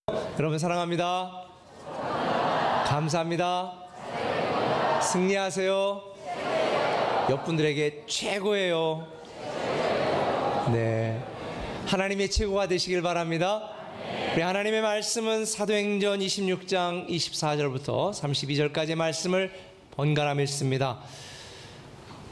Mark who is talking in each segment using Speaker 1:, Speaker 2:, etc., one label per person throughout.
Speaker 1: 여러분 사랑합니다. 감사합니다. 승리하세요. 옆분들에게 최고예요. 네, 하나님의 최고가 되시길 바랍니다. 우리 하나님의 말씀은 사도행전 26장 24절부터 32절까지의 말씀을 번갈아 읽습니다.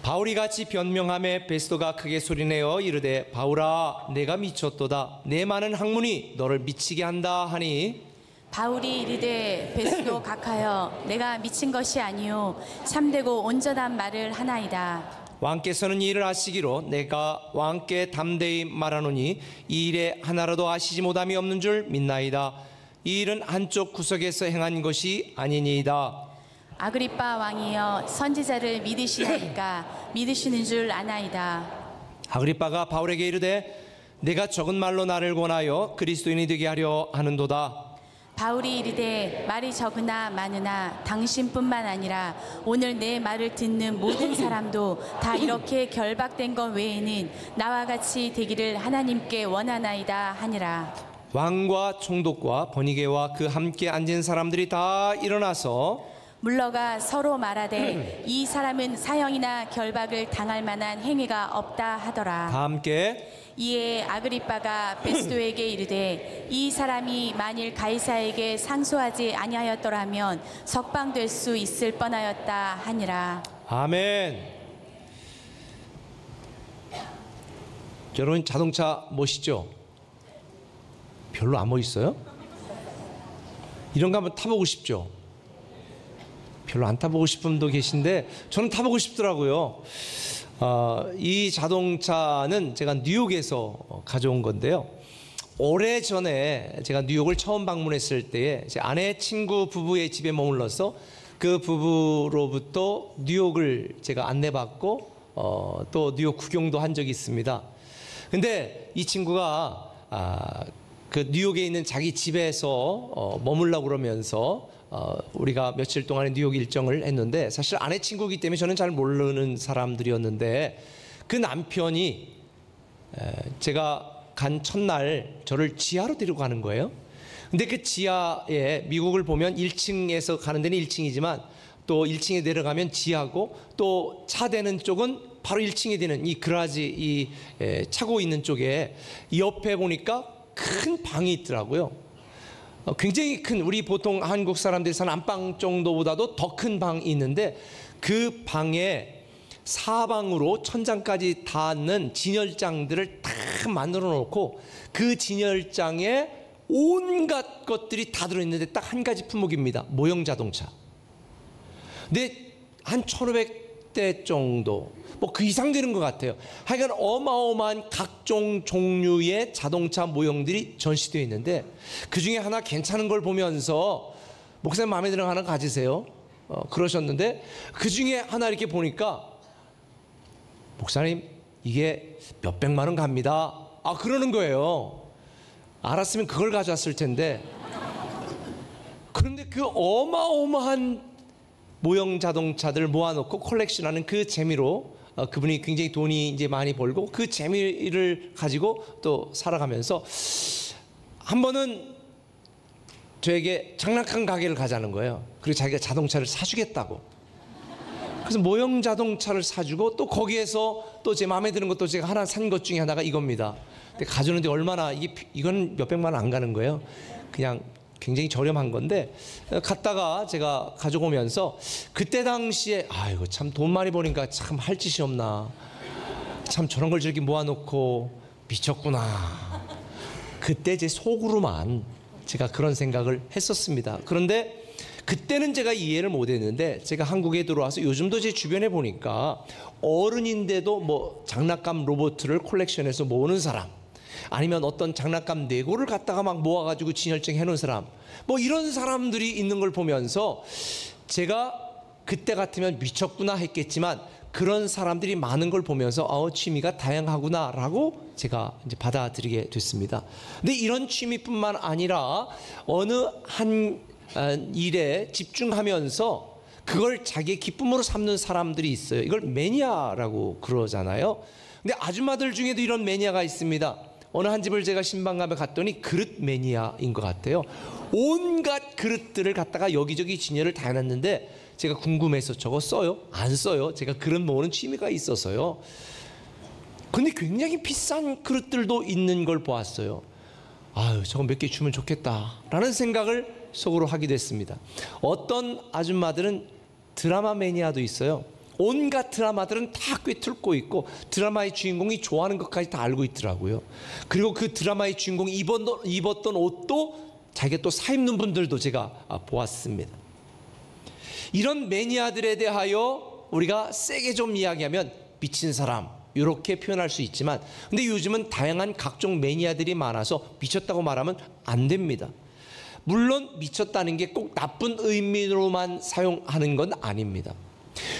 Speaker 1: 바울이 같이 변명하매 베스도가 크게 소리내어 이르되 바울아 내가 미쳤도다. 내 많은 학문이 너를 미치게 한다 하니
Speaker 2: 바울이 이르되 베스도 각하여 내가 미친 것이 아니요 참되고 온전한 말을 하나이다.
Speaker 1: 왕께서는 이 일을 아시기로 내가 왕께 담대히 말하노니 이 일에 하나라도 아시지 못함이 없는 줄 믿나이다. 이 일은 한쪽 구석에서 행한 것이 아니니이다.
Speaker 2: 아그리빠 왕이여 선지자를 믿으시나이까 믿으시는 줄 아나이다.
Speaker 1: 아그리빠가 바울에게 이르되 내가 적은 말로 나를 권하여 그리스도인이 되게 하려 하는도다.
Speaker 2: 바울이 이르되 말이 적으나 많으나 당신뿐만 아니라 오늘 내 말을 듣는 모든 사람도 다 이렇게 결박된 것 외에는 나와 같이 되기를 하나님께 원하나이다 하니라.
Speaker 1: 왕과 총독과 번이게와 그 함께 앉은 사람들이 다 일어나서
Speaker 2: 물러가 서로 말하되 이 사람은 사형이나 결박을 당할 만한 행위가 없다 하더라.
Speaker 1: 다 함께
Speaker 2: 이에 아그리빠가 베스도에게 이르되 이 사람이 만일 가이사에게 상소하지 아니하였더라면 석방될 수 있을 뻔하였다 하니라.
Speaker 1: 아멘. 여러분 자동차 멋있죠? 별로 안 멋있어요? 이런 거 한번 타보고 싶죠? 별로 안 타보고 싶은 분도 계신데 저는 타보고 싶더라고요. 이 자동차는 제가 뉴욕에서 가져온 건데요. 오래전에 제가 뉴욕을 처음 방문했을 때에 제 아내 친구 부부의 집에 머물러서 그 부부로부터 뉴욕을 제가 안내받고 또 뉴욕 구경도 한 적이 있습니다. 근데 이 친구가 그 뉴욕에 있는 자기 집에서 머물라고 그러면서 우리가 며칠 동안의 뉴욕 일정을 했는데 사실 아내 친구이기 때문에 저는 잘 모르는 사람들이었는데 그 남편이 제가 간 첫날 저를 지하로 데리고 가는 거예요. 근데 그 지하에 미국을 보면 1층에서 가는 데는 1층이지만 또 1층에 내려가면 지하고 또 차 대는 쪽은 바로 1층에 되는 이 그라지 이 차고 있는 쪽에 옆에 보니까 큰 방이 있더라고요. 굉장히 큰 우리 보통 한국 사람들이 사는 안방 정도보다도 더 큰 방이 있는데 그 방에 사방으로 천장까지 닿는 진열장들을 다 만들어 놓고 그 진열장에 온갖 것들이 다 들어있는데 딱 한 가지 품목입니다. 모형 자동차. 근데 한 1500대 정도 뭐 그 이상 되는 것 같아요. 하여간 어마어마한 각종 종류의 자동차 모형들이 전시되어 있는데 그 중에 하나 괜찮은 걸 보면서 목사님 마음에 드는 거 하나 가지세요. 그러셨는데 그 중에 하나 이렇게 보니까 목사님 이게 몇백만 원 갑니다. 그러는 거예요. 알았으면 그걸 가져왔을 텐데 그런데 그 어마어마한 모형 자동차들을 모아놓고 컬렉션하는 그 재미로 그분이 굉장히 돈이 이제 많이 벌고 그 재미를 가지고 또 살아가면서 한 번은 저에게 장난감 가게를 가자는 거예요. 그리고 자기가 자동차를 사주겠다고. 그래서 모형 자동차를 사주고 또 거기에서 또 제 마음에 드는 것도 제가 하나 산 것 중에 하나가 이겁니다. 근데 가져오는데 얼마나 이건 몇백만 원 안 가는 거예요. 그냥 굉장히 저렴한 건데 갔다가 제가 가져오면서 그때 당시에 아이고 참 돈 많이 버니까 참 할 짓이 없나, 참 저런 걸 저렇게 모아놓고 미쳤구나. 그때 제 속으로만 제가 그런 생각을 했었습니다. 그런데 그때는 제가 이해를 못했는데 제가 한국에 들어와서 요즘도 제 주변에 보니까 어른인데도 뭐 장난감 로봇을 콜렉션해서 모으는 사람, 아니면 어떤 장난감 네고를 갖다가 막 모아가지고 진열증 해놓은 사람, 뭐 이런 사람들이 있는 걸 보면서 제가 그때 같으면 미쳤구나 했겠지만 그런 사람들이 많은 걸 보면서 취미가 다양하구나 라고 제가 이제 받아들이게 됐습니다. 근데 이런 취미뿐만 아니라 어느 한 일에 집중하면서 그걸 자기의 기쁨으로 삼는 사람들이 있어요. 이걸 매니아라고 그러잖아요. 근데 아줌마들 중에도 이런 매니아가 있습니다. 어느 한 집을 제가 신방감에 갔더니 그릇 매니아인 것 같아요. 온갖 그릇들을 갖다가 여기저기 진열을 다 해놨는데 제가 궁금해서 저거 써요? 안 써요. 제가 그릇 모으는 취미가 있어서요. 근데 굉장히 비싼 그릇들도 있는 걸 보았어요. 아유, 저거 몇 개 주면 좋겠다라는 생각을 속으로 하게 됐습니다. 어떤 아줌마들은 드라마 매니아도 있어요. 온갖 드라마들은 다 꿰뚫고 있고 드라마의 주인공이 좋아하는 것까지 다 알고 있더라고요. 그리고 그 드라마의 주인공이 입었던 옷도 자기가 또 사 입는 분들도 제가 보았습니다. 이런 매니아들에 대하여 우리가 세게 좀 이야기하면 미친 사람 이렇게 표현할 수 있지만, 근데 요즘은 다양한 각종 매니아들이 많아서 미쳤다고 말하면 안 됩니다. 물론 미쳤다는 게 꼭 나쁜 의미로만 사용하는 건 아닙니다.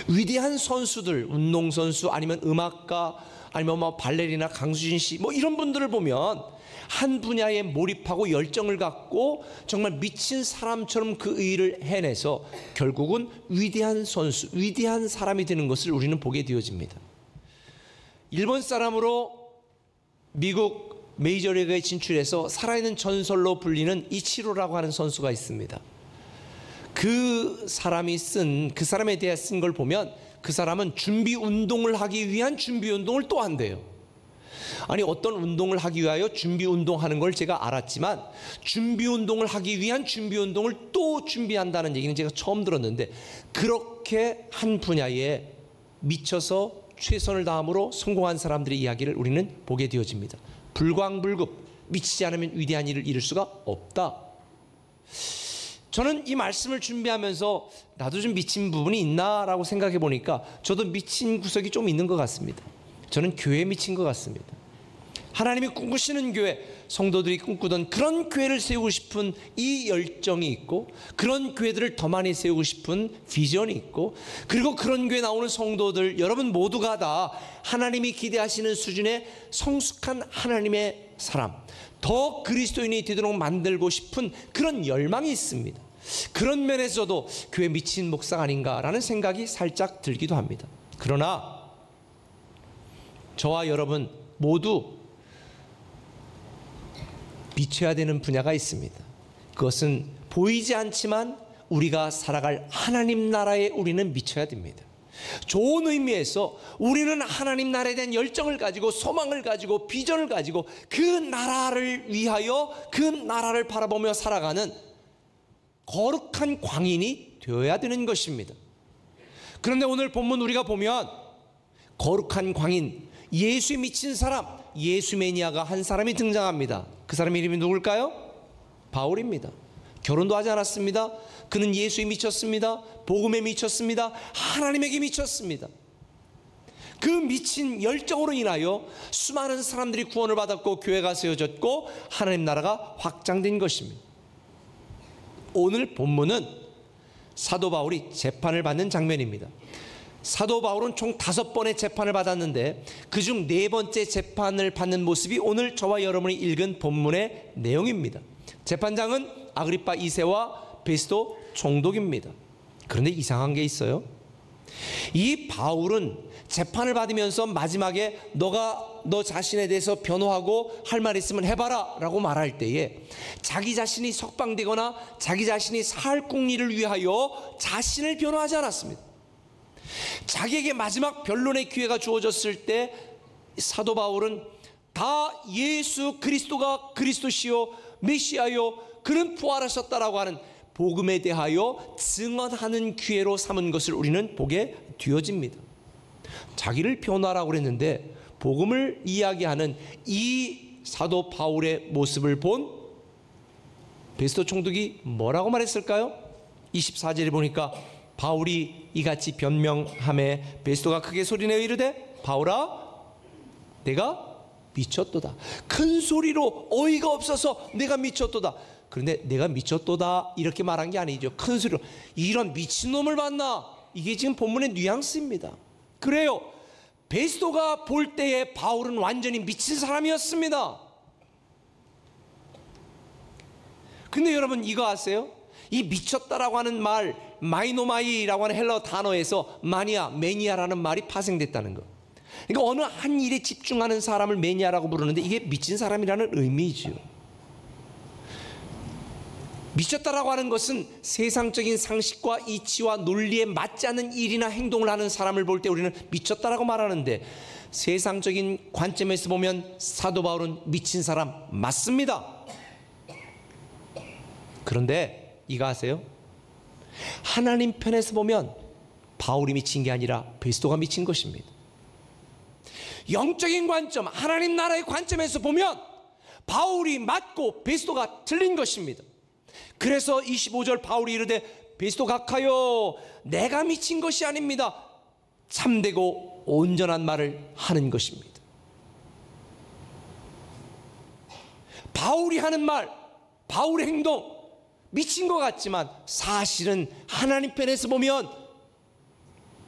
Speaker 1: 위대한 선수들, 운동선수 아니면 음악가 아니면 뭐 발레리나 강수진 씨 뭐 이런 분들을 보면 한 분야에 몰입하고 열정을 갖고 정말 미친 사람처럼 그 일을 해내서 결국은 위대한 선수, 위대한 사람이 되는 것을 우리는 보게 되어집니다. 일본 사람으로 미국 메이저리그에 진출해서 살아있는 전설로 불리는 이치로라고 하는 선수가 있습니다. 그 사람에 대해 쓴 걸 보면 그 사람은 준비 운동을 하기 위한 준비 운동을 또 한대요. 아니, 어떤 운동을 하기 위하여 준비 운동하는 걸 제가 알았지만 준비 운동을 하기 위한 준비 운동을 또 준비한다는 얘기는 제가 처음 들었는데, 그렇게 한 분야에 미쳐서 최선을 다함으로 성공한 사람들의 이야기를 우리는 보게 되어집니다. 불광불급, 미치지 않으면 위대한 일을 이룰 수가 없다. 저는 이 말씀을 준비하면서 나도 좀 미친 부분이 있나라고 생각해 보니까 저도 미친 구석이 좀 있는 것 같습니다. 저는 교회에 미친 것 같습니다. 하나님이 꿈꾸시는 교회, 성도들이 꿈꾸던 그런 교회를 세우고 싶은 이 열정이 있고, 그런 교회들을 더 많이 세우고 싶은 비전이 있고, 그리고 그런 교회에 나오는 성도들 여러분 모두가 다 하나님이 기대하시는 수준의 성숙한 하나님의 사람, 더 그리스도인이 되도록 만들고 싶은 그런 열망이 있습니다. 그런 면에서도 교회 미친 목사가 아닌가라는 생각이 살짝 들기도 합니다. 그러나 저와 여러분 모두 미쳐야 되는 분야가 있습니다. 그것은 보이지 않지만 우리가 살아갈 하나님 나라에 우리는 미쳐야 됩니다. 좋은 의미에서 우리는 하나님 나라에 대한 열정을 가지고 소망을 가지고 비전을 가지고 그 나라를 위하여 그 나라를 바라보며 살아가는 거룩한 광인이 되어야 되는 것입니다. 그런데 오늘 본문 우리가 보면 거룩한 광인, 예수에 미친 사람, 예수 매니아가 한 사람이 등장합니다. 그 사람 이름이 누굴까요? 바울입니다. 결혼도 하지 않았습니다. 그는 예수에 미쳤습니다. 복음에 미쳤습니다. 하나님에게 미쳤습니다. 그 미친 열정으로 인하여 수많은 사람들이 구원을 받았고 교회가 세워졌고 하나님 나라가 확장된 것입니다. 오늘 본문은 사도 바울이 재판을 받는 장면입니다. 사도 바울은 총 5번의 재판을 받았는데 그중 4번째 재판을 받는 모습이 오늘 저와 여러분이 읽은 본문의 내용입니다. 재판장은 아그리파 2세와 베스도 총독입니다. 그런데 이상한 게 있어요. 이 바울은 재판을 받으면서 마지막에 너 자신에 대해서 변호하고 할 말 있으면 해봐라 라고 말할 때에 자기 자신이 석방되거나 자기 자신이 살 궁리를 위하여 자신을 변호하지 않았습니다. 자기에게 마지막 변론의 기회가 주어졌을 때 사도 바울은 다 예수 그리스도가 그리스도시요 메시아요 그는 부활하셨다라고 하는 복음에 대하여 증언하는 기회로 삼은 것을 우리는 보게 되어집니다. 자기를 변호하라고 그랬는데 복음을 이야기하는 이 사도 바울의 모습을 본 베스도 총독이 뭐라고 말했을까요? 24절에 보니까 바울이 이같이 변명하매 베스도가 크게 소리내어 이르되 바울아 내가 미쳤도다. 큰 소리로 어이가 없어서 내가 미쳤도다. 그런데 내가 미쳤도다 이렇게 말한 게 아니죠. 큰 소리로 이런 미친놈을 봤나. 이게 지금 본문의 뉘앙스입니다. 그래요. 베스도가 볼 때에 바울은 완전히 미친 사람이었습니다. 근데 여러분 이거 아세요? 이 미쳤다라고 하는 말 마이노마이라고 하는 헬라어 단어에서 마니아, 매니아라는 말이 파생됐다는 것. 그러니까 어느 한 일에 집중하는 사람을 매니아라고 부르는데 이게 미친 사람이라는 의미죠. 미쳤다라고 하는 것은 세상적인 상식과 이치와 논리에 맞지 않는 일이나 행동을 하는 사람을 볼 때 우리는 미쳤다라고 말하는데, 세상적인 관점에서 보면 사도 바울은 미친 사람 맞습니다. 그런데 이거 아세요? 하나님 편에서 보면 바울이 미친 게 아니라 베스도가 미친 것입니다. 영적인 관점, 하나님 나라의 관점에서 보면 바울이 맞고 베스도가 틀린 것입니다. 그래서 25절 바울이 이르되 베스도 각하여 내가 미친 것이 아닙니다. 참되고 온전한 말을 하는 것입니다. 바울이 하는 말, 바울의 행동 미친 것 같지만 사실은 하나님 편에서 보면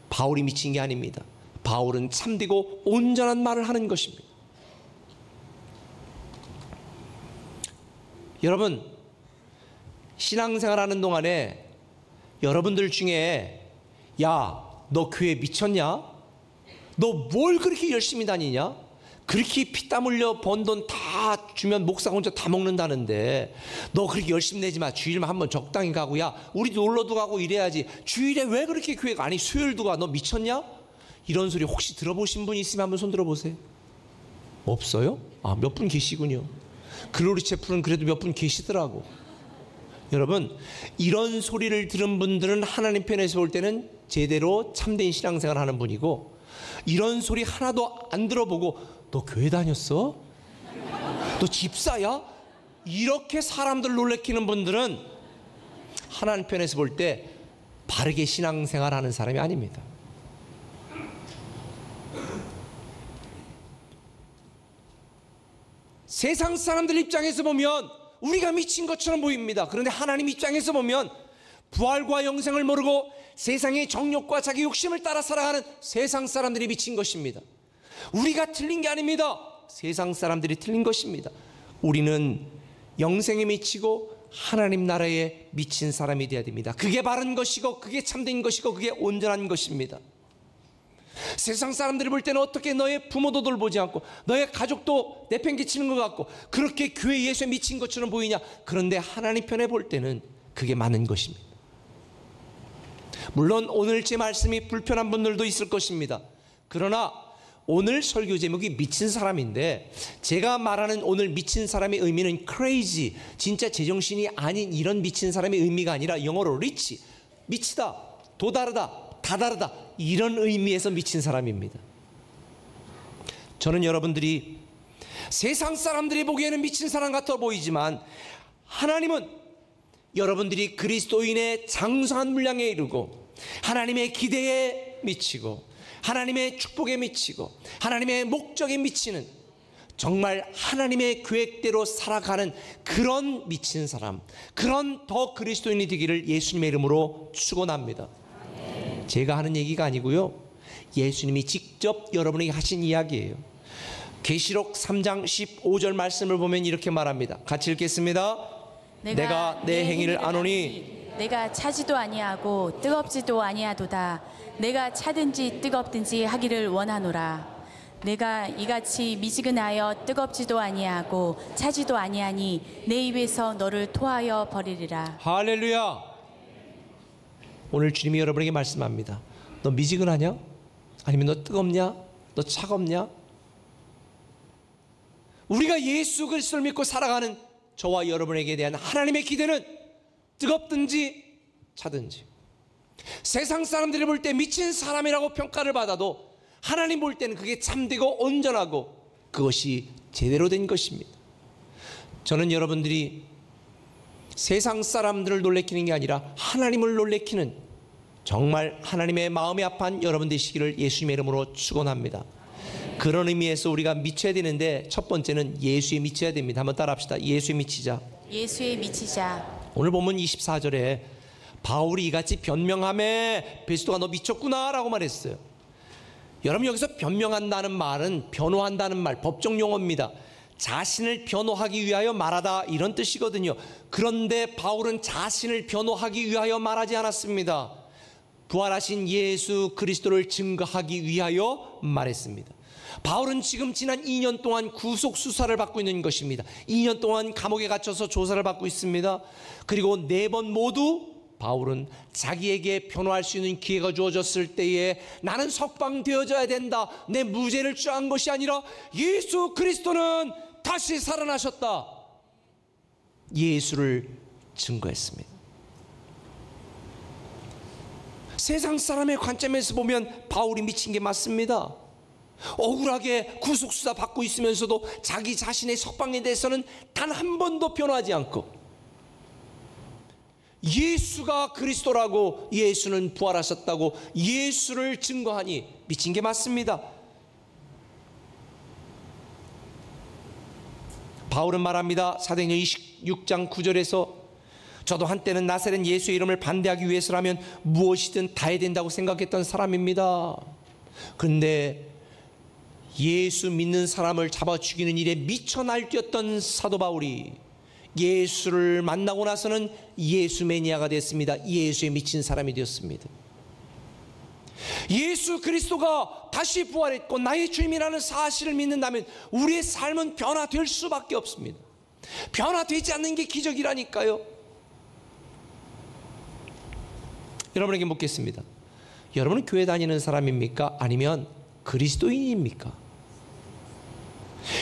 Speaker 1: 바울이 미친 게 아닙니다. 바울은 참되고 온전한 말을 하는 것입니다. 여러분, 신앙생활 하는 동안에 여러분들 중에 야, 너 교회 미쳤냐? 너 뭘 그렇게 열심히 다니냐? 그렇게 피땀 흘려 번 돈 다 주면 목사 혼자 다 먹는다는데 너 그렇게 열심히 내지 마. 주일만 한번 적당히 가고, 야 우리도 놀러도 가고 이래야지. 주일에 왜 그렇게 교회가, 아니 수요일도 가. 너 미쳤냐? 이런 소리 혹시 들어보신 분 있으면 한번 손 들어보세요. 없어요? 아, 몇 분 계시군요. 글로리 채플은 그래도 몇 분 계시더라고. 여러분, 이런 소리를 들은 분들은 하나님 편에서 볼 때는 제대로 참된 신앙생활 하는 분이고, 이런 소리 하나도 안 들어보고 너 교회 다녔어? 너 집사야? 이렇게 사람들 놀래키는 분들은 하나님 편에서 볼 때 바르게 신앙생활 하는 사람이 아닙니다. 세상 사람들 입장에서 보면 우리가 미친 것처럼 보입니다. 그런데 하나님 입장에서 보면 부활과 영생을 모르고 세상의 정욕과 자기 욕심을 따라 살아가는 세상 사람들이 미친 것입니다. 우리가 틀린 게 아닙니다. 세상 사람들이 틀린 것입니다. 우리는 영생에 미치고 하나님 나라에 미친 사람이 되어야 됩니다. 그게 바른 것이고 그게 참된 것이고 그게 온전한 것입니다. 세상 사람들이 볼 때는 어떻게 너의 부모도 돌보지 않고 너의 가족도 내팽개치는 것 같고 그렇게 교회 예수에 미친 것처럼 보이냐? 그런데 하나님 편에 볼 때는 그게 맞는 것입니다. 물론 오늘 제 말씀이 불편한 분들도 있을 것입니다. 그러나 오늘 설교 제목이 미친 사람인데, 제가 말하는 오늘 미친 사람의 의미는 crazy, 진짜 제정신이 아닌 이런 미친 사람의 의미가 아니라 영어로 rich, 미치다, 도다르다, 다다르다, 이런 의미에서 미친 사람입니다. 저는 여러분들이 세상 사람들이 보기에는 미친 사람 같아 보이지만 하나님은 여러분들이 그리스도인의 장성한 분량에 이르고 하나님의 기대에 미치고 하나님의 축복에 미치고 하나님의 목적에 미치는, 정말 하나님의 계획대로 살아가는 그런 미친 사람, 그런 더 그리스도인이 되기를 예수님의 이름으로 축원합니다. 제가 하는 얘기가 아니고요, 예수님이 직접 여러분에게 하신 이야기예요. 계시록 3장 15절 말씀을 보면 이렇게 말합니다. 같이 읽겠습니다. 내가 내 행위를 아노니
Speaker 2: 내가 차지도 아니하고 뜨겁지도 아니하도다. 내가 차든지 뜨겁든지 하기를 원하노라. 내가 이같이 미지근하여 뜨겁지도 아니하고 차지도 아니하니 내 입에서 너를 토하여 버리리라.
Speaker 1: 할렐루야. 오늘 주님이 여러분에게 말씀합니다. 너 미지근하냐? 아니면 너 뜨겁냐? 너 차갑냐? 우리가 예수 그리스도를 믿고 살아가는 저와 여러분에게 대한 하나님의 기대는 뜨겁든지 차든지, 세상 사람들이 볼 때 미친 사람이라고 평가를 받아도 하나님 볼 때는 그게 참되고 온전하고 그것이 제대로 된 것입니다. 저는 여러분들이 세상 사람들을 놀래키는 게 아니라 하나님을 놀래키는 정말 하나님의 마음이 아파한 여러분 되시기를 예수님의 이름으로 축원합니다. 그런 의미에서 우리가 미쳐야 되는데, 첫 번째는 예수에 미쳐야 됩니다. 한번 따라합시다. 예수에 미치자.
Speaker 2: 예수에 미치자.
Speaker 1: 오늘 보면 24절에 바울이 이같이 변명하매 베스도가 너 미쳤구나 라고 말했어요. 여러분, 여기서 변명한다는 말은 변호한다는 말, 법정 용어입니다. 자신을 변호하기 위하여 말하다, 이런 뜻이거든요. 그런데 바울은 자신을 변호하기 위하여 말하지 않았습니다. 부활하신 예수 그리스도를 증거하기 위하여 말했습니다. 바울은 지금 지난 2년 동안 구속 수사를 받고 있는 것입니다. 2년 동안 감옥에 갇혀서 조사를 받고 있습니다. 그리고 4번 모두 바울은 자기에게 변호할 수 있는 기회가 주어졌을 때에 나는 석방되어져야 된다, 내 무죄를 주장한 것이 아니라 예수 그리스도는 다시 살아나셨다, 예수를 증거했습니다. 세상 사람의 관점에서 보면 바울이 미친 게 맞습니다. 억울하게 구속수사 받고 있으면서도 자기 자신의 석방에 대해서는 단 한 번도 변호하지 않고 예수가 그리스도라고, 예수는 부활하셨다고 예수를 증거하니 미친 게 맞습니다. 바울은 말합니다. 사도행전 26장 9절에서 저도 한때는 나사렛 예수의 이름을 반대하기 위해서라면 무엇이든 다 해야 된다고 생각했던 사람입니다. 그런데 예수 믿는 사람을 잡아 죽이는 일에 미쳐 날뛰었던 사도 바울이 예수를 만나고 나서는 예수 매니아가 됐습니다. 예수에 미친 사람이 되었습니다. 예수 그리스도가 다시 부활했고 나의 주님이라는 사실을 믿는다면 우리의 삶은 변화될 수밖에 없습니다. 변화되지 않는 게 기적이라니까요. 여러분에게 묻겠습니다. 여러분은 교회 다니는 사람입니까? 아니면 그리스도인입니까?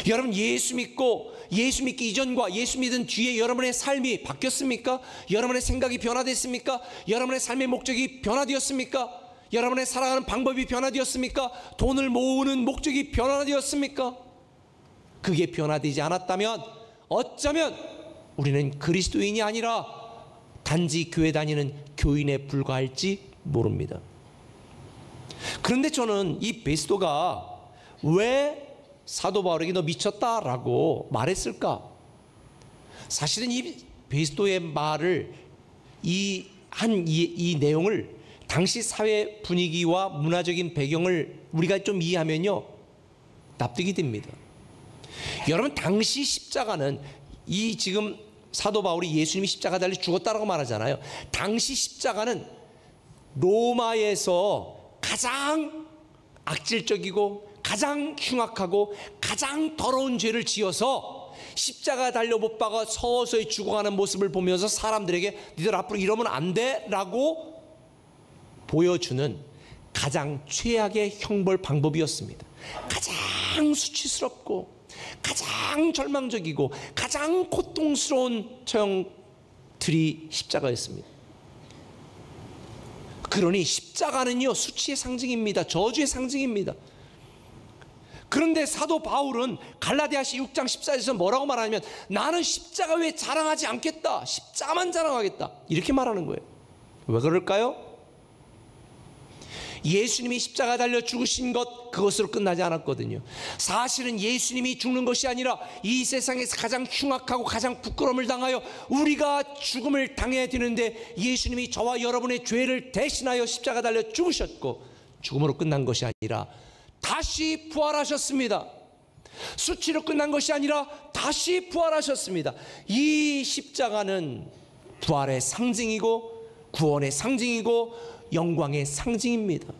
Speaker 1: 여러분 예수 믿기 이전과 예수 믿은 뒤에 여러분의 삶이 바뀌었습니까? 여러분의 생각이 변화됐습니까? 여러분의 삶의 목적이 변화되었습니까? 여러분의 살아가는 방법이 변화되었습니까? 돈을 모으는 목적이 변화되었습니까? 그게 변화되지 않았다면 어쩌면 우리는 그리스도인이 아니라 단지 교회 다니는 교인에 불과할지 모릅니다. 그런데 저는 이 베스도가 왜 사도 바울에게 너 미쳤다라고 말했을까? 사실은 이 베스도의 말을 이 내용을 당시 사회 분위기와 문화적인 배경을 우리가 좀 이해하면요 납득이 됩니다. 여러분 당시 십자가는 이 지금 사도 바울이 예수님이 십자가 달려 죽었다라고 말하잖아요. 당시 십자가는 로마에서 가장 악질적이고 가장 흉악하고 가장 더러운 죄를 지어서 십자가 달려 못 박아 서서히 죽어가는 모습을 보면서 사람들에게 니들 앞으로 이러면 안 돼 라고 보여주는 가장 최악의 형벌 방법이었습니다. 가장 수치스럽고 가장 절망적이고 가장 고통스러운 처형들이 십자가였습니다. 그러니 십자가는요 수치의 상징입니다. 저주의 상징입니다. 그런데 사도 바울은 갈라디아서 6장 14절에서 뭐라고 말하냐면 나는 십자가 외에 자랑하지 않겠다, 십자가만 자랑하겠다, 이렇게 말하는 거예요. 왜 그럴까요? 예수님이 십자가 달려 죽으신 것, 그것으로 끝나지 않았거든요. 사실은 예수님이 죽는 것이 아니라 이 세상에서 가장 흉악하고 가장 부끄러움을 당하여 우리가 죽음을 당해야 되는데 예수님이 저와 여러분의 죄를 대신하여 십자가 달려 죽으셨고 죽음으로 끝난 것이 아니라 다시 부활하셨습니다. 수치로 끝난 것이 아니라 다시 부활하셨습니다. 이 십자가는 부활의 상징이고 구원의 상징이고 영광의 상징입니다.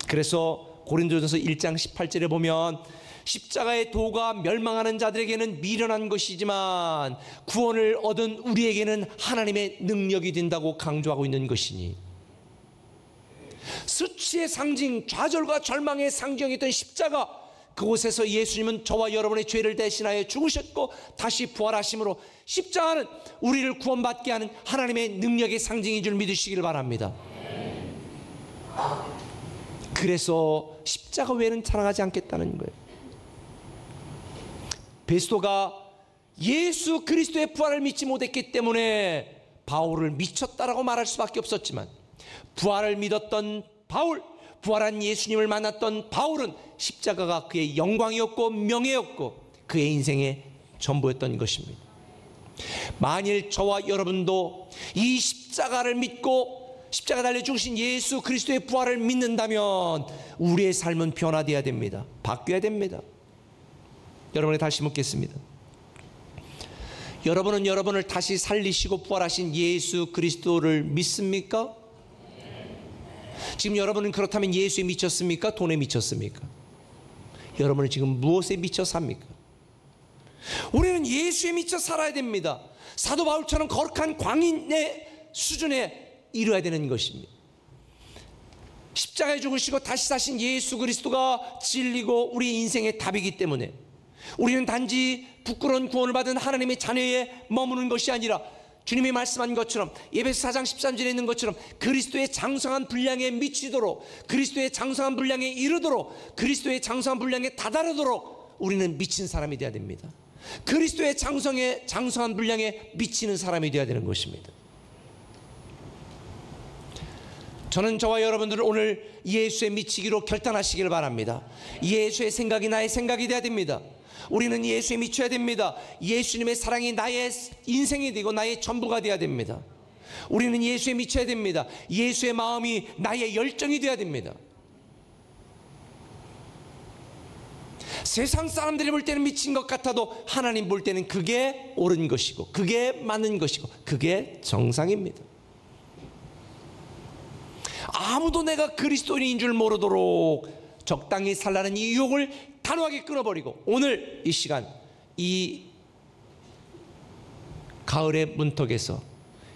Speaker 1: 그래서 고린도전서 1장 18절에 보면 십자가의 도가 멸망하는 자들에게는 미련한 것이지만 구원을 얻은 우리에게는 하나님의 능력이 된다고 강조하고 있는 것이니, 수치의 상징, 좌절과 절망의 상징이었던 십자가, 그곳에서 예수님은 저와 여러분의 죄를 대신하여 죽으셨고 다시 부활하심으로 십자가는 우리를 구원받게 하는 하나님의 능력의 상징인 줄 믿으시길 바랍니다. 그래서 십자가 외에는 자랑하지 않겠다는 거예요. 베스도가 예수 그리스도의 부활을 믿지 못했기 때문에 바울을 미쳤다라고 말할 수밖에 없었지만, 부활을 믿었던 바울, 부활한 예수님을 만났던 바울은 십자가가 그의 영광이었고 명예였고 그의 인생의 전부였던 것입니다. 만일 저와 여러분도 이 십자가를 믿고 십자가 달려 죽으신 예수 그리스도의 부활을 믿는다면 우리의 삶은 변화되어야 됩니다. 바뀌어야 됩니다. 여러분에 다시 묻겠습니다. 여러분은 여러분을 다시 살리시고 부활하신 예수 그리스도를 믿습니까? 지금 여러분은 그렇다면 예수에 미쳤습니까? 돈에 미쳤습니까? 여러분은 지금 무엇에 미쳐 삽니까? 우리는 예수에 미쳐 살아야 됩니다. 사도 바울처럼 거룩한 광인의 수준에 이르러야 되는 것입니다. 십자가에 죽으시고 다시 사신 예수 그리스도가 진리고 우리의 인생의 답이기 때문에 우리는 단지 부끄러운 구원을 받은 하나님의 자녀에 머무는 것이 아니라 주님이 말씀한 것처럼 에베소 4장 13절에 있는 것처럼 그리스도의 장성한 분량에 미치도록, 그리스도의 장성한 분량에 이르도록, 그리스도의 장성한 분량에 다다르도록 우리는 미친 사람이 되어야 됩니다. 그리스도의 장성한 분량에 미치는 사람이 되어야 되는 것입니다. 저는 저와 여러분들을 오늘 예수에 미치기로 결단하시길 바랍니다. 예수의 생각이 나의 생각이 되어야 됩니다. 우리는 예수에 미쳐야 됩니다. 예수님의 사랑이 나의 인생이 되고 나의 전부가 되어야 됩니다. 우리는 예수에 미쳐야 됩니다. 예수의 마음이 나의 열정이 되어야 됩니다. 세상 사람들이 볼 때는 미친 것 같아도 하나님 볼 때는 그게 옳은 것이고 그게 맞는 것이고 그게 정상입니다. 아무도 내가 그리스도인인 줄 모르도록 적당히 살라는 이 유혹을 단호하게 끊어버리고 오늘 이 시간 이 가을의 문턱에서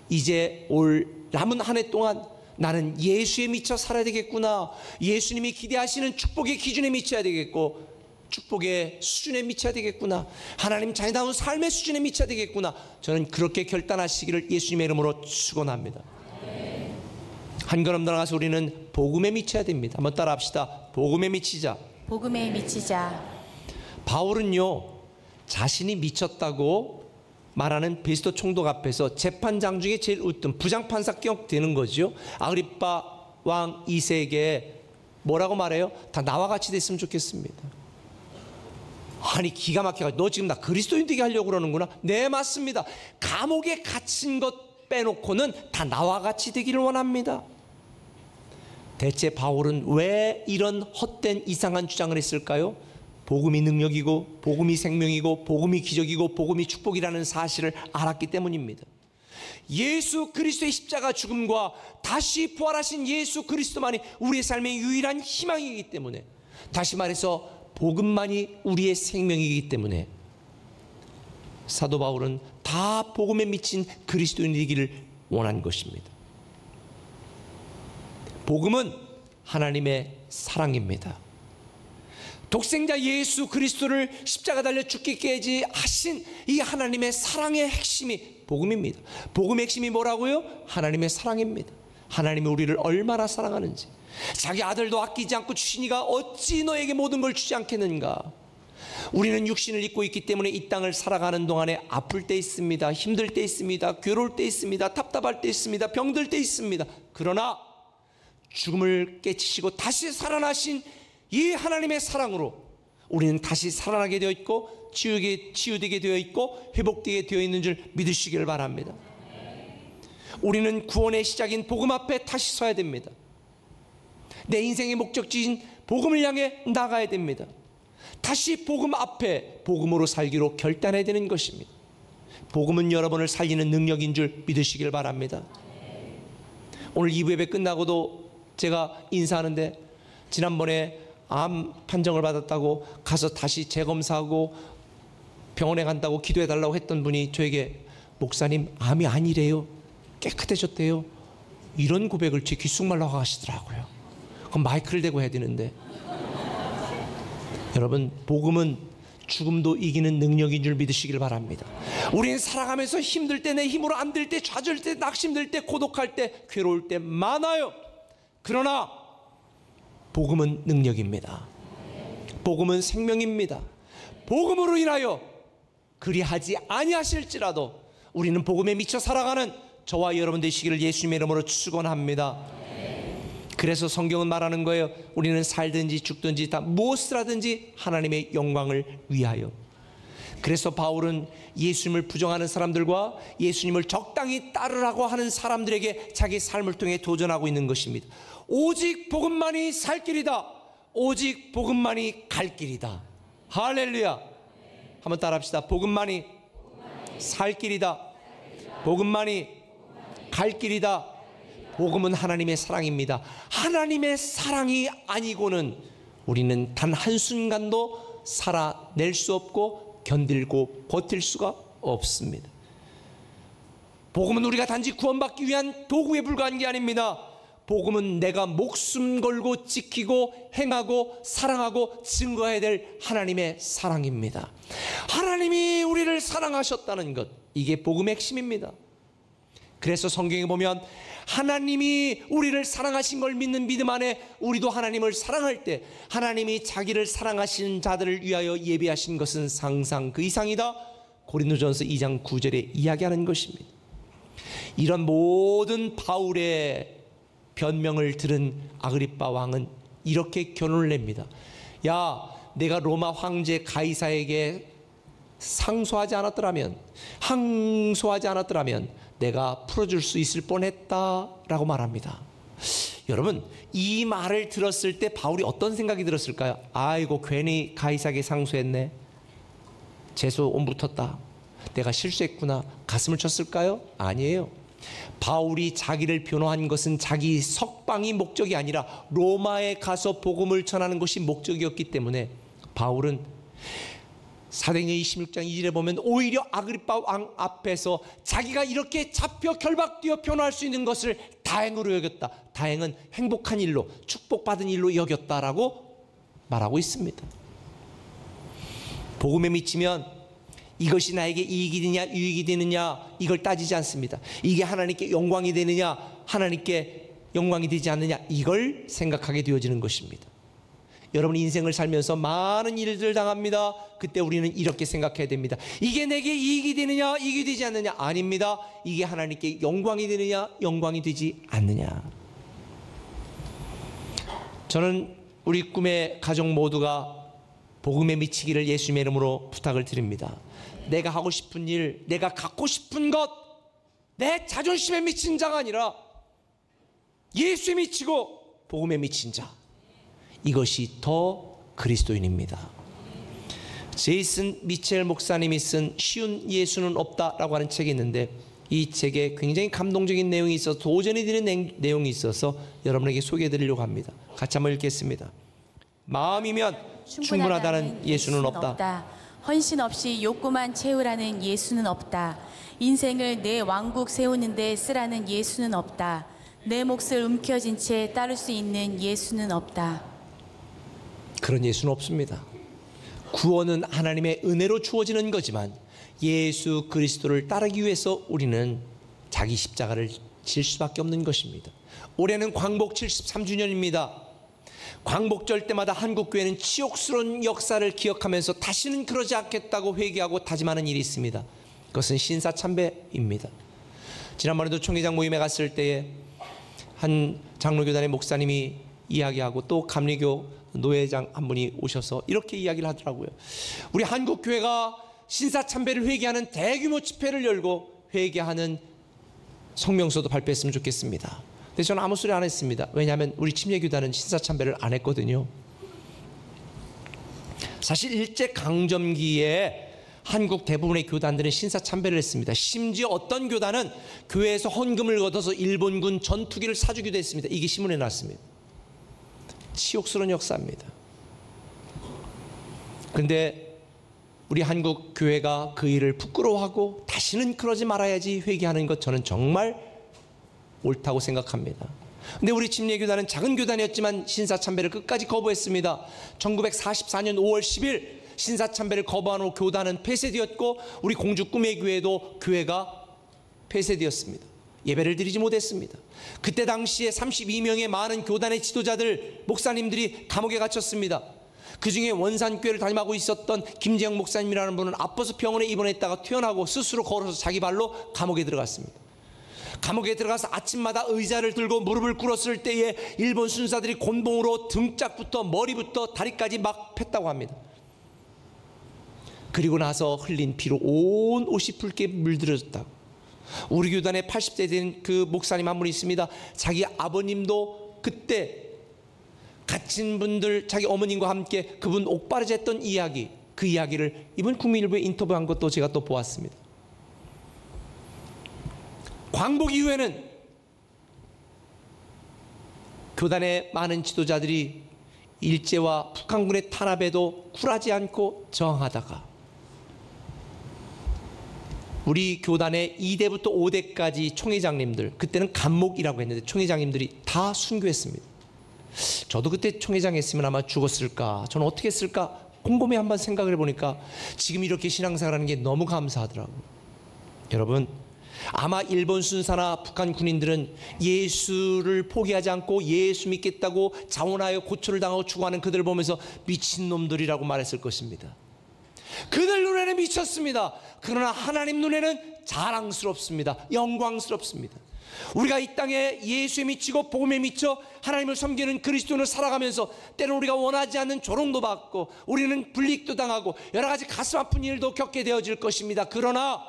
Speaker 1: 이제 올 남은 한 해 동안 나는 예수에 미쳐 살아야 되겠구나, 예수님이 기대하시는 축복의 기준에 미쳐야 되겠고 축복의 수준에 미쳐야 되겠구나, 하나님 자녀다운 삶의 수준에 미쳐야 되겠구나, 저는 그렇게 결단하시기를 예수님의 이름으로 축원합니다. 한 걸음 더 나가서 우리는 복음에 미쳐야 됩니다. 한번 따라 합시다. 복음에 미치자.
Speaker 2: 복음에 미치자.
Speaker 1: 바울은요 자신이 미쳤다고 말하는 베스도 총독 앞에서 재판장 중에 제일 웃던 부장판사격 되는 거죠. 아그리빠 왕 2세에게 뭐라고 말해요? 다 나와 같이 됐으면 좋겠습니다. 아니 기가 막혀가지고 너 지금 나 그리스도인 되게 하려고 그러는구나. 네 맞습니다. 감옥에 갇힌 것 빼놓고는 다 나와 같이 되기를 원합니다. 대체 바울은 왜 이런 헛된 이상한 주장을 했을까요? 복음이 능력이고 복음이 생명이고 복음이 기적이고 복음이 축복이라는 사실을 알았기 때문입니다. 예수 그리스도의 십자가 죽음과 다시 부활하신 예수 그리스도만이 우리의 삶의 유일한 희망이기 때문에, 다시 말해서 복음만이 우리의 생명이기 때문에 사도 바울은 다 복음에 미친 그리스도인이기를 원한 것입니다. 복음은 하나님의 사랑입니다. 독생자 예수 그리스도를 십자가 달려 죽게 하신 이 하나님의 사랑의 핵심이 복음입니다. 복음의 핵심이 뭐라고요? 하나님의 사랑입니다. 하나님이 우리를 얼마나 사랑하는지, 자기 아들도 아끼지 않고 주시니가 어찌 너에게 모든 걸 주지 않겠는가. 우리는 육신을 입고 있기 때문에 이 땅을 살아가는 동안에 아플 때 있습니다, 힘들 때 있습니다, 괴로울 때 있습니다, 답답할 때 있습니다, 병들 때 있습니다. 그러나 죽음을 깨치시고 다시 살아나신 이 하나님의 사랑으로 우리는 다시 살아나게 되어 있고 치유되게 되어 있고 회복되게 되어 있는 줄 믿으시길 바랍니다. 우리는 구원의 시작인 복음 앞에 다시 서야 됩니다. 내 인생의 목적지인 복음을 향해 나가야 됩니다. 다시 복음 앞에 복음으로 살기로 결단해야 되는 것입니다. 복음은 여러분을 살리는 능력인 줄 믿으시길 바랍니다. 오늘 2부 예배 끝나고도 제가 인사하는데 지난번에 암 판정을 받았다고 가서 다시 재검사하고 병원에 간다고 기도해달라고 했던 분이 저에게 목사님 암이 아니래요, 깨끗해졌대요, 이런 고백을 제 귓속말로 하시더라고요. 그럼 마이크를 대고 해야 되는데, 여러분 복음은 죽음도 이기는 능력인 줄 믿으시길 바랍니다. 우리는 살아가면서 힘들 때, 내 힘으로 안 될 때, 좌절 때, 낙심될 때, 고독할 때, 괴로울 때 많아요. 그러나 복음은 능력입니다. 복음은 생명입니다. 복음으로 인하여 그리하지 아니하실지라도 우리는 복음에 미쳐 살아가는 저와 여러분 되시기를 예수님의 이름으로 축원합니다. 그래서 성경은 말하는 거예요. 우리는 살든지 죽든지 다 무엇을 하든지 하나님의 영광을 위하여. 그래서 바울은 예수님을 부정하는 사람들과 예수님을 적당히 따르라고 하는 사람들에게 자기 삶을 통해 도전하고 있는 것입니다. 오직 복음만이 살 길이다. 오직 복음만이 갈 길이다. 할렐루야. 한번 따라합시다. 복음만이 살 길이다. 복음만이 갈 길이다. 복음은 하나님의 사랑입니다. 하나님의 사랑이 아니고는 우리는 단 한순간도 살아낼 수 없고 견딜고 버틸 수가 없습니다. 복음은 우리가 단지 구원받기 위한 도구에 불과한 게 아닙니다. 복음은 내가 목숨 걸고 지키고 행하고 사랑하고 증거해야 될 하나님의 사랑입니다. 하나님이 우리를 사랑하셨다는 것, 이게 복음의 핵심입니다. 그래서 성경에 보면 하나님이 우리를 사랑하신 걸 믿는 믿음 안에 우리도 하나님을 사랑할 때 하나님이 자기를 사랑하시는 자들을 위하여 예비하신 것은 상상 그 이상이다. 고린도전서 2장 9절에 이야기하는 것입니다. 이런 모든 바울의 변명을 들은 아그리빠 왕은 이렇게 결론을 냅니다. 야, 내가 로마 황제 가이사에게 항소하지 않았더라면 내가 풀어줄 수 있을 뻔했다라고 말합니다. 여러분, 이 말을 들었을 때 바울이 어떤 생각이 들었을까요? 아이고, 괜히 가이사에게 상소했네. 재수 온 붙었다. 내가 실수했구나. 가슴을 쳤을까요? 아니에요. 바울이 자기를 변호한 것은 자기 석방이 목적이 아니라 로마에 가서 복음을 전하는 것이 목적이었기 때문에 바울은 사도행전 26장 2절에 보면 오히려 아그리빠 왕 앞에서 자기가 이렇게 잡혀 결박되어 변호할 수 있는 것을 다행으로 여겼다. 다행은 행복한 일로, 축복받은 일로 여겼다라고 말하고 있습니다. 복음에 미치면 이것이 나에게 이익이 되느냐 유익이 되느냐 이걸 따지지 않습니다. 이게 하나님께 영광이 되느냐 하나님께 영광이 되지 않느냐 이걸 생각하게 되어지는 것입니다. 여러분, 인생을 살면서 많은 일들 당합니다. 그때 우리는 이렇게 생각해야 됩니다. 이게 내게 이익이 되느냐 이익이 되지 않느냐 아닙니다. 이게 하나님께 영광이 되느냐 영광이 되지 않느냐. 저는 우리 꿈의 가족 모두가 복음에 미치기를 예수님의 이름으로 부탁을 드립니다. 내가 하고 싶은 일, 내가 갖고 싶은 것, 내 자존심에 미친 자가 아니라 예수에 미치고 복음에 미친 자, 이것이 더 그리스도인입니다. 제이슨 미첼 목사님이 쓴 쉬운 예수는 없다라고 하는 책이 있는데 이 책에 굉장히 감동적인 내용이 있어서 도전이 되는 내용이 있어서 여러분에게 소개해드리려고 합니다. 같이 한번 읽겠습니다. 마음이면 충분하다는 예수는 없다.
Speaker 2: 헌신 없이 욕구만 채우라는 예수는 없다. 인생을 내 왕국 세우는데 쓰라는 예수는 없다. 내 몫을 움켜쥔 채 따를 수 있는 예수는 없다.
Speaker 1: 그런 예수는 없습니다. 구원은 하나님의 은혜로 주어지는 거지만 예수 그리스도를 따르기 위해서 우리는 자기 십자가를 질 수밖에 없는 것입니다. 올해는 광복 73주년입니다. 광복절 때마다 한국교회는 치욕스러운 역사를 기억하면서 다시는 그러지 않겠다고 회개하고 다짐하는 일이 있습니다. 그것은 신사참배입니다. 지난번에도 총회장 모임에 갔을 때에 한 장로교단의 목사님이 이야기하고 또 감리교 노회장 한 분이 오셔서 이렇게 이야기를 하더라고요. 우리 한국교회가 신사참배를 회개하는 대규모 집회를 열고 회개하는 성명서도 발표했으면 좋겠습니다. 근데 저는 아무 소리 안 했습니다. 왜냐하면 우리 침례교단은 신사참배를 안 했거든요. 사실 일제강점기에 한국 대부분의 교단들은 신사참배를 했습니다. 심지어 어떤 교단은 교회에서 헌금을 걷어서 일본군 전투기를 사주기도 했습니다. 이게 신문에 났습니다. 치욕스러운 역사입니다. 그런데 우리 한국 교회가 그 일을 부끄러워하고 다시는 그러지 말아야지 회개하는 것, 저는 정말 옳다고 생각합니다. 근데 우리 침례교단은 작은 교단이었지만 신사참배를 끝까지 거부했습니다. 1944년 5월 10일 신사참배를 거부한 후 교단은 폐쇄되었고 우리 공주 꿈의 교회도 교회가 폐쇄되었습니다. 예배를 드리지 못했습니다. 그때 당시에 32명의 많은 교단의 지도자들, 목사님들이 감옥에 갇혔습니다. 그 중에 원산교회를 담임하고 있었던 김재영 목사님이라는 분은 아파서 병원에 입원했다가 퇴원하고 스스로 걸어서 자기 발로 감옥에 들어갔습니다. 감옥에 들어가서 아침마다 의자를 들고 무릎을 꿇었을 때에 일본 순사들이 곤봉으로 등짝부터 머리부터 다리까지 막 팼다고 합니다. 그리고 나서 흘린 피로 온 옷이 붉게 물들어졌다. 우리 교단에 80대 된 그 목사님 한 분이 있습니다. 자기 아버님도 그때 갇힌 분들, 자기 어머님과 함께 그분 옥바르지 했던 이야기, 그 이야기를 이번 국민일보에 인터뷰한 것도 제가 또 보았습니다. 광복 이후에는 교단의 많은 지도자들이 일제와 북한군의 탄압에도 굴하지 않고 저항하다가 우리 교단의 2대부터 5대까지 총회장님들, 그때는 간목이라고 했는데 총회장님들이 다 순교했습니다. 저도 그때 총회장 했으면 아마 죽었을까, 저는 어떻게 했을까 곰곰이 한번 생각을 해보니까 지금 이렇게 신앙생활하는 게 너무 감사하더라고요. 여러분, 아마 일본 순사나 북한 군인들은 예수를 포기하지 않고 예수 믿겠다고 자원하여 고초를 당하고 죽어가는 그들을 보면서 미친놈들이라고 말했을 것입니다. 그들 눈에는 미쳤습니다. 그러나 하나님 눈에는 자랑스럽습니다. 영광스럽습니다. 우리가 이 땅에 예수에 미치고 복음에 미쳐 하나님을 섬기는 그리스도인을 살아가면서 때로 우리가 원하지 않는 조롱도 받고 우리는 불이익도 당하고 여러 가지 가슴 아픈 일도 겪게 되어질 것입니다. 그러나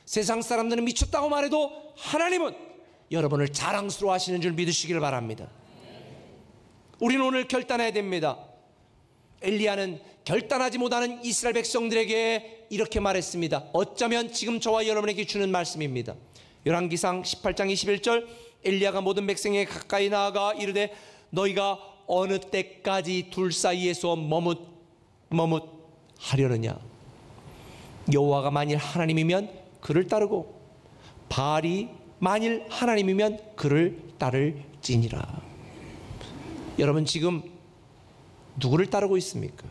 Speaker 1: 세상 사람들은 미쳤다고 말해도 하나님은 여러분을 자랑스러워 하시는 줄 믿으시기를 바랍니다. 우리는 오늘 결단해야 됩니다. 엘리야는 결단하지 못하는 이스라엘 백성들에게 이렇게 말했습니다. 어쩌면 지금 저와 여러분에게 주는 말씀입니다. 열왕기상 18장 21절, 엘리야가 모든 백성에게 가까이 나아가 이르되 너희가 어느 때까지 둘 사이에서 머뭇하려느냐. 여호와가 만일 하나님이면 그를 따르고 바알이 만일 하나님이면 그를 따를지니라. 여러분, 지금 누구를 따르고 있습니까?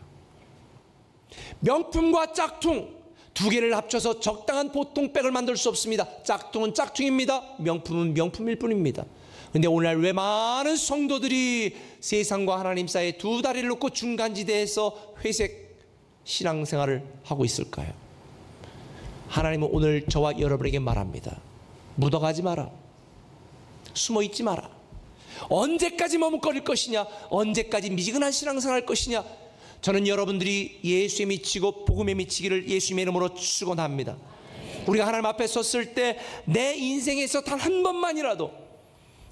Speaker 1: 명품과 짝퉁 두 개를 합쳐서 적당한 보통백을 만들 수 없습니다. 짝퉁은 짝퉁입니다. 명품은 명품일 뿐입니다. 그런데 오늘날 왜 많은 성도들이 세상과 하나님 사이에 두 다리를 놓고 중간지대에서 회색 신앙생활을 하고 있을까요? 하나님은 오늘 저와 여러분에게 말합니다. 묻어가지 마라. 숨어있지 마라. 언제까지 머뭇거릴 것이냐? 언제까지 미지근한 신앙생활 할 것이냐? 저는 여러분들이 예수에 미치고 복음에 미치기를 예수님의 이름으로 축원합니다. 우리가 하나님 앞에 섰을 때 내 인생에서 단 한 번만이라도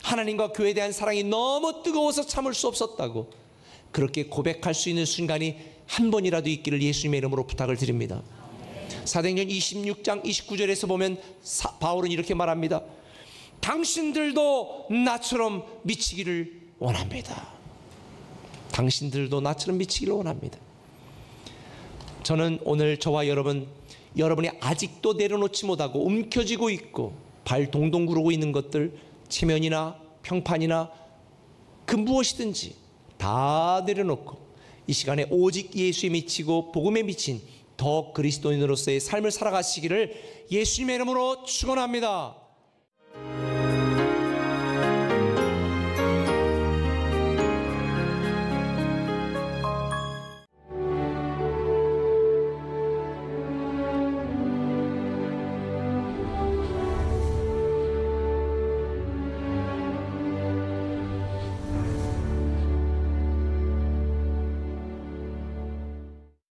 Speaker 1: 하나님과 교회에 대한 사랑이 너무 뜨거워서 참을 수 없었다고 그렇게 고백할 수 있는 순간이 한 번이라도 있기를 예수님의 이름으로 부탁을 드립니다. 사도행전 26장 29절에서 보면 바울은 이렇게 말합니다. 당신들도 나처럼 미치기를 원합니다. 당신들도 나처럼 미치기를 원합니다. 저는 오늘 저와 여러분이 아직도 내려놓지 못하고 움켜쥐고 있고 발 동동 구르고 있는 것들, 체면이나 평판이나 그 무엇이든지 다 내려놓고 이 시간에 오직 예수에 미치고 복음에 미친 더 그리스도인으로서의 삶을 살아가시기를 예수님의 이름으로 축원합니다.